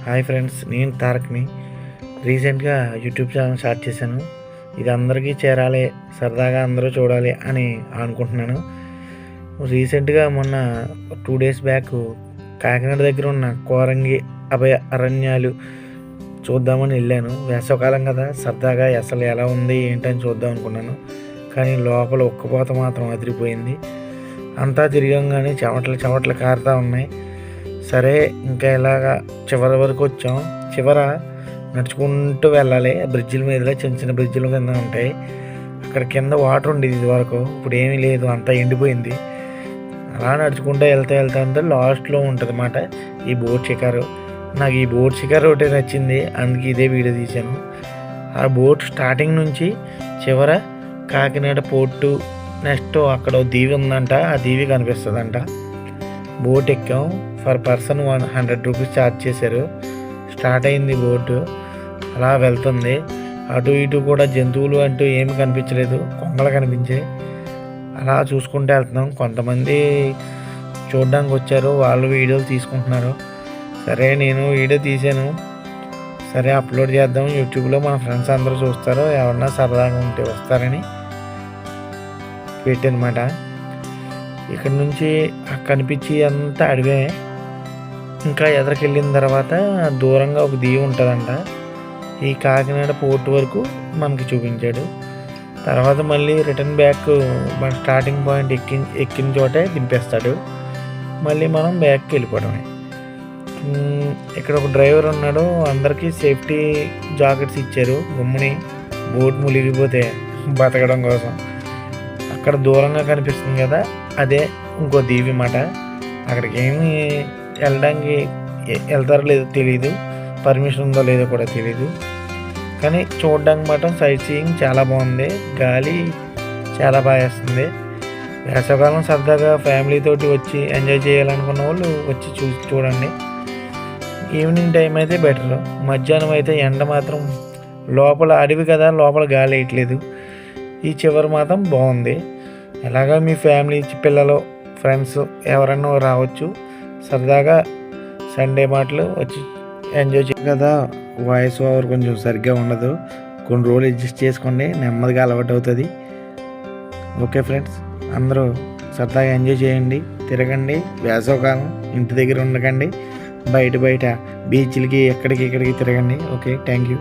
Hi friends, నేను తారక్ని. రీసెంట్గా YouTube channel start చేశాను. ఇది అందరికీ చేరాలి, సరదాగా అందరూ చూడాలి అని అనుకుంటున్నాను. రీసెంట్గా మొన్న 2 డేస్ బ్యాక్ కాకినాడ దగ్గర ఉన్న కోరంగి అభయ అరణ్యాలు చూద్దామని వెళ్ళాను. వేసవకాలం కదా, సరదాగా అసలు ఎలా ఉంది ఏంటని చూద్దాం అనుకున్నాను. కానీ లోపల ఉక్కపోత మాత్రం అదిరిపోయింది. అంతా తిరగంగానే చెమటలు కారుతూ ఉన్నాయి. సరే, ఇంకా ఇలాగా చివరి వరకు వచ్చాం. చివర నడుచుకుంటూ వెళ్ళాలి. బ్రిడ్జిల మీద చిన్న చిన్న బ్రిడ్జిల కింద ఉంటాయి. అక్కడ కింద వాటర్ ఉండేది ఇది వరకు, ఇప్పుడు ఏమీ లేదు, అంతా ఎండిపోయింది. అలా నడుచుకుంటూ వెళ్తే లాస్ట్లో ఉంటుంది అన్నమాట ఈ బోట్ షికారు. నాకు ఈ బోట్ షికారు ఒకటి నచ్చింది, అందుకే ఇదే వీడియో తీశాను. ఆ బోట్ స్టార్టింగ్ నుంచి చివర కాకినాడ పోర్టు, నెక్స్ట్ అక్కడ దీవి ఉందంట, ఆ దీవి కనిపిస్తుందంట. బోట్ ఎక్కాం. పర్ పర్సన్ 100 రూపీస్ ఛార్జ్ చేశారు. స్టార్ట్ అయింది బోటు, అలా వెళ్తుంది. అటు ఇటు కూడా జంతువులు అంటూ ఏమి కనిపించలేదు, కొంగలు కనిపించాయి. అలా చూసుకుంటూ వెళ్తున్నాం. కొంతమంది చూడడానికి వచ్చారు, వాళ్ళు వీడియోలు తీసుకుంటున్నారు. సరే, నేను వీడియో తీసాను. సరే, అప్లోడ్ చేద్దాం యూట్యూబ్లో, మన ఫ్రెండ్స్ అందరూ చూస్తారు, ఎవరన్నా సరదాగా ఉంటే వస్తారని పెట్టనమాట. ఇక్కడ నుంచి కనిపించి అంతా అడివే. ఇంకా ఎదరికెళ్ళిన తర్వాత దూరంగా ఒక దీవి ఉంటుందంట. ఈ కాకినాడ పోర్ట్ వరకు మనకి చూపించాడు. తర్వాత మళ్ళీ రిటర్న్ బ్యాక్ మన స్టార్టింగ్ పాయింట్ ఎక్కిన చోటే దింపేస్తాడు. మళ్ళీ మనం బ్యాక్కి వెళ్ళిపోవడమే. ఇక్కడ ఒక డ్రైవర్ ఉన్నాడు, అందరికీ సేఫ్టీ జాకెట్స్ ఇచ్చారు. గుమ్ముని బోట్ మునిగిపోతే బతకడం కోసం. అక్కడ దూరంగా కనిపిస్తుంది కదా, అదే ఇంకో దీవి మాట. అక్కడికి ఏమి వెళ్ళడానికి వెళ్తారో లేదో తెలీదు, పర్మిషన్ ఉందో లేదో కూడా తెలీదు. కానీ చూడడానికి మాత్రం సైట్ సీయింగ్ చాలా బాగుంది. గాలి చాలా బాగా వేస్తుంది. వేసవకాలం సరదాగా ఫ్యామిలీతోటి వచ్చి ఎంజాయ్ చేయాలనుకున్న వాళ్ళు వచ్చి చూడండి. ఈవినింగ్ టైం అయితే బెటర్. మధ్యాహ్నం అయితే ఎండ మాత్రం, లోపల అడవి కదా, లోపల గాలి వేయట్లేదు. ఈ చివరి మాత్రం బాగుంది. ఎలాగా మీ ఫ్యామిలీ, పిల్లలు, ఫ్రెండ్స్ ఎవరన్నా రావచ్చు. సరదాగా సండే మాటలు వచ్చి ఎంజాయ్ చేయ కదా. వాయిస్ ఓవర్ కొంచెం సరిగ్గా ఉండదు, కొన్ని రోజులు అడ్జస్ట్ చేసుకోండి, నెమ్మదిగా అలవాటు అవుతుంది. ఓకే ఫ్రెండ్స్, అందరూ సరదాగా ఎంజాయ్ చేయండి, తిరగండి. వేసవకాలం ఇంటి దగ్గర ఉండకండి, బయట బీచ్లకి ఎక్కడికి ఇక్కడికి తిరగండి. Okay, thank you.